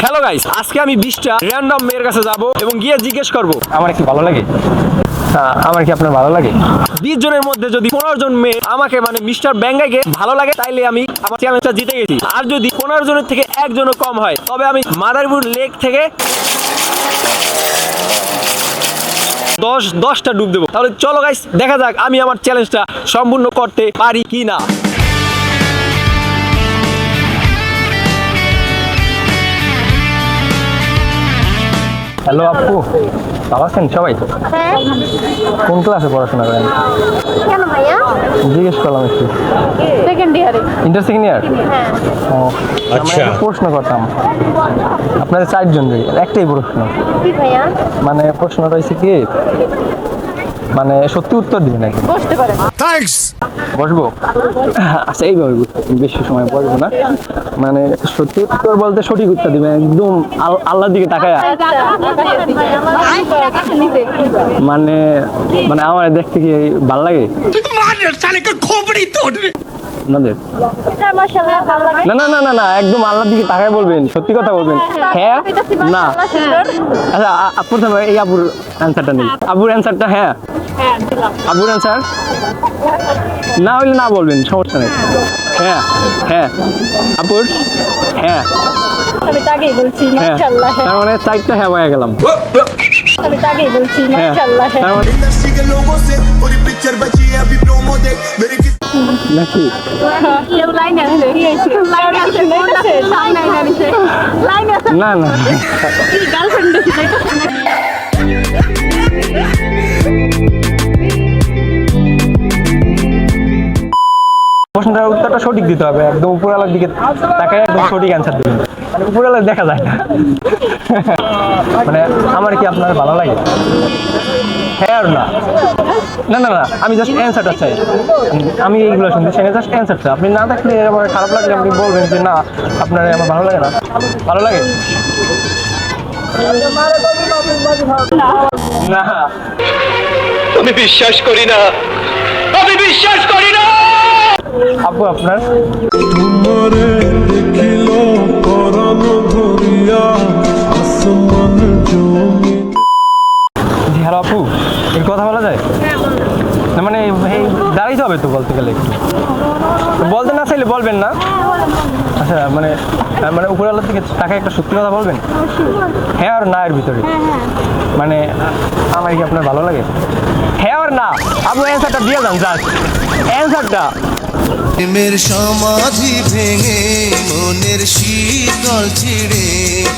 Hello guys, আজকে আমি 20টা random মেয়ের কাছে যাব এবং গিয়ে জিজ্ঞেস করব আমার কি ভালো লাগে। আমার কি আপনার ভালো লাগে? 20 জনের মধ্যে যদি 15 জন মেয়ে আমাকে মানে মিস্টার ব্যাঙ্গাইকে ভালো লাগে তাইলে আমি আমার চ্যালেঞ্জটা জিতে গেছি। আর যদি 15 জনের থেকে একজনও কম হয় তবে আমি মাদারীপুর লেক থেকে 10টা ডুব দেবো। তাহলে চলো গাইস, দেখা যাক আমি আমার চ্যালেঞ্জটা সম্পূর্ণ করতে পারি কি না। হ্যালো আপু, ভালো আছেন সবাই? কোন ক্লাসে পড়াশোনা করেন? কেন ভাইয়া? জিজ্ঞেস করলাম একটু। সেকেন্ড ইয়ারে। Inter second year? হ্যাঁ। আচ্ছা, প্রশ্ন করতাম আপনাদের 4 জন, একটাই প্রশ্ন। কি ভাইয়া? মানে প্রশ্নটা হয়েছে কি, মানে সত্যি উত্তর দিবেন নাকি? বসতে পারেন। বসবো? আচ্ছা, এইভাবে বেশি সময় বসবো না। মানে সত্যি উত্তর বলতে সঠিক উত্তর দিবেন, একদম আল্লাহর দিকে তাকায়। মানে মানে আমার দেখতে কি ভালো লাগে আপনাদের? না না না না না, একদম আল্লাহর দিকে তাকায় বলবেন, সত্যি কথা বলবেন। হ্যাঁ না? আচ্ছা, প্রথমে এই আবুর অ্যান্সারটা নেই। আবুর অ্যান্সারটা হ্যাঁ, আবুর অ্যান্সার না হইলে না বলবেন, সমস্যা নেই। হ্যাঁ হ্যাঁ আপুর হ্যাঁ আমি তাকেই বলছি হ্যাঁ, মাশাআল্লাহ। তার মানে 4টা হ্যাঁ হয়ে গেলাম। আমি তাকেই বলছি হ্যাঁ, মাশাআল্লাহ। তার মানে इंडस्ट्री के लोगों से पूरी पिक्चर बची है अभी प्रोमो देख मेरे নাকি কেউ লাইনে আছে? লাইন আছে, লাইন আছে, সামনে আছে। লাইন আছে। না না কি গার্লফ্রেন্ড আছে এটা? প্রশ্নটার উত্তরটা সঠিক দিতে হবে, একদম উপরওয়ালার দিকে তাকায় একদম সঠিক অ্যান্সার দেবেন। মানে উপরওয়ালা দেখা যায় না। মানে আমার কি আপনার ভালো লাগে? হ্যাঁ আর না? না না না, আমি জাস্ট অ্যান্সারটা চাই। আমি এইগুলো শুনতে চাই না, জাস্ট অ্যান্সারটা। আপনি না থাকলে আমার খারাপ লাগলে আপনি বলবেন যে না আপনার আমার ভালো লাগে না। ভালো লাগে না? আমি বিশ্বাস করি না, আমি বিশ্বাস করি না। আপু আপনার? তোমারে দেখিল পরাণ ধরিয়া আসমান জমি। জি হ্যালো আপু, এর কথা বলা যায় না? মানে এই দাঁড়াইতে হবে তো বলতে গেলে একটু। তো বলতে না চাইলে বলবেন না। আচ্ছা, মানে মানে উপরওয়ালার দিকে তাকে একটা সত্যি কথা বলবেন, হ্যাঁ আর না এর ভিতরে। মানে আমার কি আপনার ভালো লাগে? হ্যাঁ আর না? আপনি অ্যান্সারটা দিয়ে যান, জাস্ট অ্যান্সারটা। প্রেমের সমাধি ভেঙে মনের শীতল ছিড়ে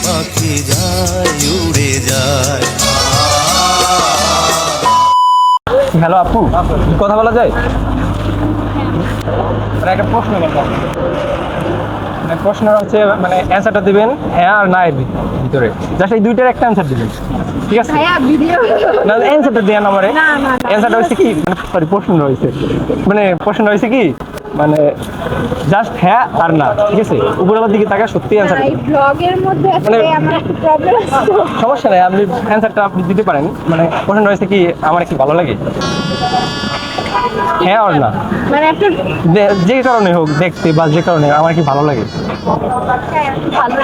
পাখি যায় উড়ে যায়। হ্যালো আপু, কথা বলা যায়? মানে একটা প্রশ্ন করলাম, মানে প্রশ্নটা হচ্ছে মানে অ্যান্সারটা দিবেন হ্যাঁ আর না এর ভিতরে, জাস্ট এই দুইটার একটা অ্যান্সার দিবেন, ঠিক আছে? ভাইয়া ভিডিও না, অ্যান্সারটা দেন আমারে। না, না, না। অ্যান্সারটা হচ্ছে কি, মানে সরি প্রশ্ন হয়েছে, মানে প্রশ্ন হয়েছে কি, মানে জাস্ট হ্যাঁ আর না, ঠিক আছে? উপরের দিকে তাকা সত্যি অ্যান্সার। এই ব্লগের মধ্যে আসলে আমার একটু প্রবলেম আছে। সমস্যা নেই, আপনি অ্যান্সারটা আপনি দিতে পারেন। মানে প্রশ্ন হয়েছে কি, আমার কি ভালো লাগে? হ্যাঁ আর না? মানে একটু যে কারণে হোক, দেখতে বা যে কারণে আমার কি ভালো লাগে? ভালো।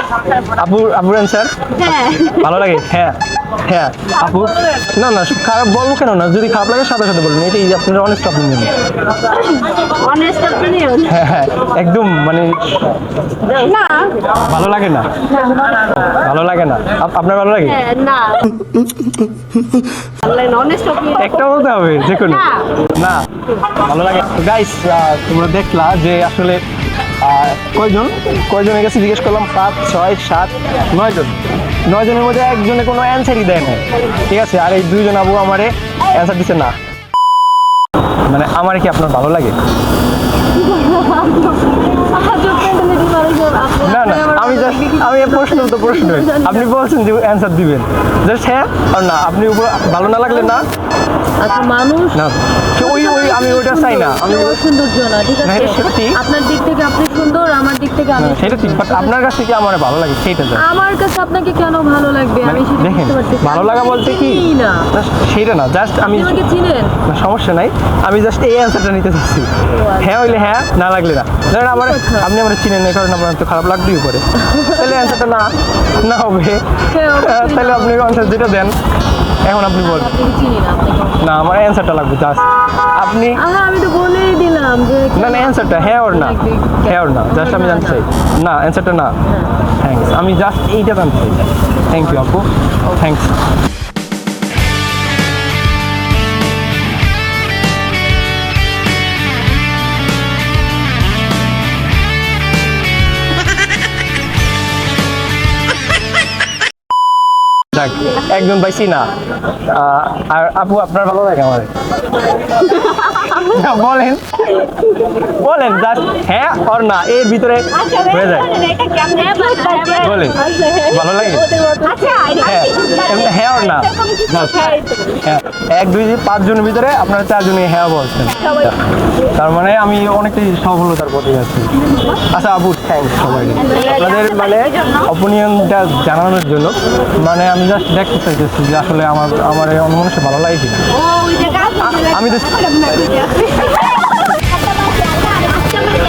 আপুর অ্যান্সার হ্যাঁ। ভালো লাগে? হ্যাঁ হ্যাঁ আপু। না না, খারাপ বলবো কেন না, যদি খারাপ লাগে সাথে সাথে বলবেন, এটাই আপনার অনেস্ট অপিনিয়ন। Honest opinion. হ্যাঁ হ্যাঁ, একদম মানে না। ভালো লাগে না? ভালো লাগে না? আপনার ভালো লাগে? হ্যাঁ, না। Honest opinion. একটা বলতে হবে যে কোনো? না। না ভালো লাগে। গাইস, তোমরা দেখলা যে আসলে কয়জনের কাছে জিজ্ঞেস করলাম? 5, 6, 7, 9 জন। 9 জনের মধ্যে একজনে কোনো অ্যান্সারই দেয় না, ঠিক আছে? আর এই 2 জন আবু আমারে অ্যান্সার দিচ্ছে না। মানে আমার কি আপনার ভালো লাগে? না না, আমি প্রশ্ন তো প্রশ্ন, আপনি বলছেন যে অ্যান্সার দিবেন, জাস্ট হ্যাঁ আর না। আপনি উপর ভালো না লাগলে না। আচ্ছা, মানুষ না, তো ওই আমি ওইটা চাই না, আমি বড় সৌন্দর্য না, ঠিক না, আছে? এটা সত্যি। আপনার দিক থেকে আপনি সুন্দর, আমার দিক থেকে আমি সেটা ঠিক, বাট আপনার কাছ থেকে আমার ভালো লাগে সেইটা জানি। আমার কাছে আপনাকে কেন ভালো লাগবে আমি সেটা দেখেন, বুঝতে পারতেছি। ভালো লাগা বলতে কি চিনি না, না, সেইটা না, জাস্ট আমি আপনি আমাকে চিনেন? না, সমস্যা নাই, আমি জাস্ট এই অ্যান্সারটা নিতে চাচ্ছি। হ্যাঁ হইলে হ্যাঁ, না লাগলে না। ধরেন আমার কথা। আপনি আমার চিনেন না, কারণ আপনার তো খারাপ লাগতেই পারে, তাহলে অ্যান্সারটা না না হবে। হ্যাঁ, অবশ্যই তাহলে আপনি অ্যান্সার যেটা দেন এখন আপনি বলেন। আপনাকে চিনি না, আপনাকে না, আমার অ্যান্সারটা লাগবে জাস্ট আপনি। আমি তো বলেই দিলাম যে না না, অ্যান্সারটা হ্যাঁ ওর না, হ্যাঁ ওর না, জাস্ট আমি জানতে চাই। না, অ্যান্সারটা না। থ্যাঙ্কস, আমি জাস্ট এইটা জানতে চাই। থ্যাংক ইউ আপু, থ্যাংকস। যাক, একজন পাইছি না। আর আপু আপনার ভালো লাগে আমার? না, বলেন বলেন, জাস্ট হ্যাঁ ওর না, এর ভিতরে হয়ে যায়। বলেন, ভালো লাগে? হ্যাঁ, এমনি হ্যাঁ ওর না, Just হ্যাঁ। 1 2 5 জনের ভিতরে আপনারা 4 জনই হ্যাঁ বলছেন, তার মানে আমি অনেকটাই সফলতার পথে যাচ্ছি। আচ্ছা আপু, থ্যাংকস সবাইকে আপনাদের মানে অপিনিয়নটা জানানোর জন্য। মানে আমি জাস্ট দেখতে চাইতেছি যে আসলে আমার এই অন্য মানুষের ভালো লাগে কিনা। আমি তো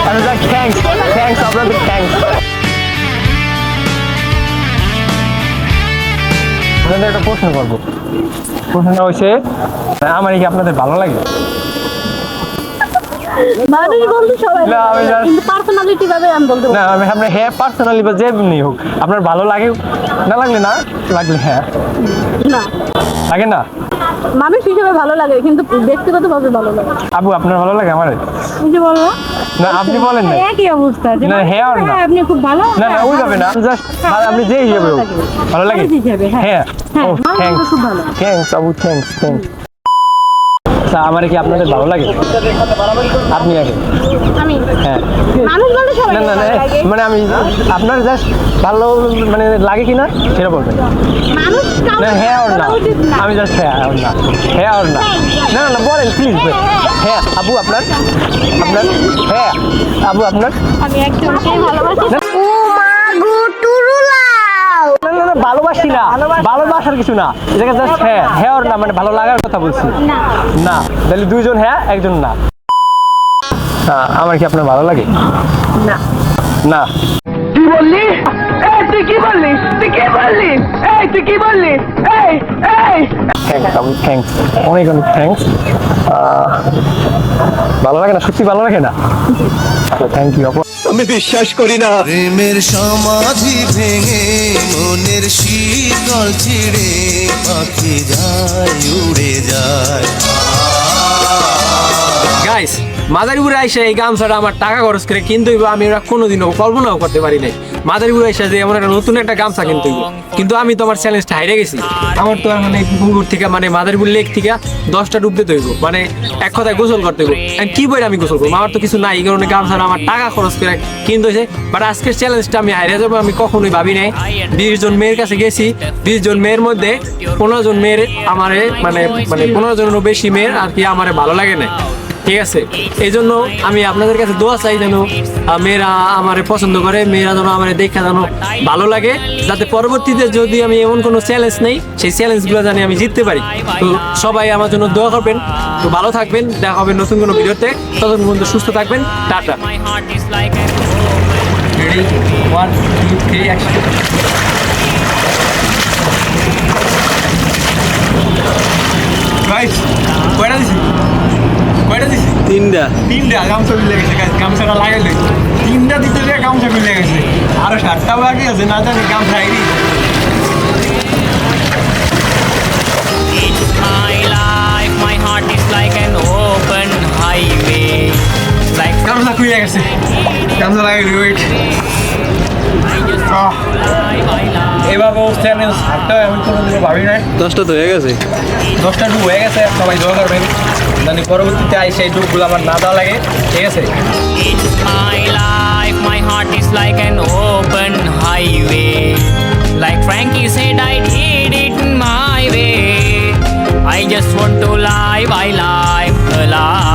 আমি জাস্ট থ্যাংকস আপনাদের, থ্যাংকস। আপনাদের একটা প্রশ্ন করবো, প্রশ্নটা হচ্ছে আমার কি আপনাদের ভালো লাগে? মানুষ বলতে সবাই না, আমি জানি। কিন্তু পার্সোনালিটি ভাবে আমি বলতে না, আমি আপনার হ্যাঁ পার্সোনালি বা যেমনি হোক আপনার ভালো লাগে, না লাগলে না, লাগলে হ্যাঁ, না, লাগে না। মানুষ হিসেবে ভালো লাগে কিন্তু ব্যক্তিগতভাবে ভালো লাগে। আপু আপনার ভালো লাগে আমার? তুমি যে বলবো না, আপনি বলেন না। একই অবস্থা যে না, হ্যাঁ আর না। আপনি খুব ভালো, না না, ওইভাবে না, জাস্ট আপনি যে হিসেবে হোক ভালো লাগে। মানুষ হিসেবে, হ্যাঁ। হ্যাঁ, হ্যাঁ, ও মানুষ থ্যাংকস, খুব ভালো। থ্যাংকস আপু, থ্যাংকস। আচ্ছা, আমার কি আপনাদের ভালো লাগে? আপনি আগে। আমি হ্যাঁ, মানুষ বলতে সবাই না না না, ভালো লাগে। মানে আমি আপনার জাস্ট ভালো মানে লাগে কিনা সেটা বলবেন। মানুষ কাউকে না, হ্যাঁ ওর না, বলা উচিত না। আমি জাস্ট হ্যাঁ ওর না, হ্যাঁ ওর না। না না না, বলেন প্লিজ। হ্যাঁ আপু আপনার, আপনার হ্যাঁ আপু আপনার। আমি একজনকে ভালোবাসি। না না না, ভালোবাসি না, ভালোবাসার কিছু না, এটাকে জাস্ট হ্যাঁ হ্যাঁ ওর না, মানে ভালো লাগার কথা বলছি। না, না, তাহলে 2 জন হ্যাঁ 1 জন না। আমার কি আপনার ভালো লাগে? না। না। কি বললি? এই তুই কি বললি? তুই কি বললি? এই তুই কি বললি? এই এই থ্যাংকস আপু, থ্যাংকস, অনেক অনেক থ্যাংকস। ভালো লাগে না, সত্যি ভালো লাগে না। থ্যাংক ইউ আপু। আমি বিশ্বাস করি না। প্রেমের সমাধি ভেঙে মনের শীতল ছিড়ে পাখি যায় উড়ে যায়। গাইস, মাদারীপুরে আইসা এই গামছাটা আমার টাকা খরচ করে কিনতে হইব, আমি ওরা কোনোদিনও কল্পনাও করতে পারি নাই। মাদারীপুরে আইসা যে এমন একটা নতুন একটা গামছা কিনতে হইব, কিন্তু আমি তো আমার চ্যালেঞ্জটা হাইরে গেছি। আমার তো এখন এই পুকুর থেকে মানে মাদারীপুর লেক থেকে 10টা ডুব দিতে হইব, মানে এক কথায় গোসল করতে হইব। কি বই আমি গোসল করবো, আমার তো কিছু নাই, এই কারণে গামছাটা আমার টাকা খরচ করে কিনতে হয়েছে। বাট আজকের চ্যালেঞ্জটা আমি হাইরে যাবো আমি কখনোই ভাবি নাই। 20 জন মেয়ের কাছে গেছি, 20 জন মেয়ের মধ্যে 15 জন মেয়ের আমারে মানে 15 জনেরও বেশি মেয়ের আর কি আমারে ভালো লাগে না, ঠিক আছে? এই জন্য আমি আপনাদের কাছে দোয়া চাই যেন মেয়েরা আমারে পছন্দ করে, মেয়েরা যেন আমার দেখা যেন ভালো লাগে, যাতে পরবর্তীতে যদি আমি এমন কোনো চ্যালেঞ্জ নেই সেই চ্যালেঞ্জগুলো জানি আমি জিততে পারি। তো সবাই আমার জন্য দোয়া করবেন, তো ভালো থাকবেন, দেখা হবে নতুন কোনো ভিডিওতে, ততক্ষণ পর্যন্ত সুস্থ থাকবেন, টাটা। Ready? 1 2 3 action. Guys, কয়টা দিছি? 3টা গামছা মিলে গেছে গাইস, গামছাটা লাগাইলে 3টা দিতে যে গামছা মিলে গেছে, আরো 7টা বাকি আছে, না জানি গামছা আইরি। It's my life, my heart is like an open highway. Like গামছা খুলে গেছে, গামছা লাগাইলি, ওয়েট। এভাবে চ্যালেঞ্জ হারটা আমি কোনোদিনও ভাবি নাই। 10টা তো হয়ে গেছে, 10টা ডুব হয়ে গেছে, সবাই দোয়া করবেন জানি পরবর্তীতে আই সেই ডুবগুলো আমার না দেওয়া লাগে, ঠিক আছে? it's my life, my heart is like an open highway. Like Frankie said, I did it my way. I just want to live, I live alive.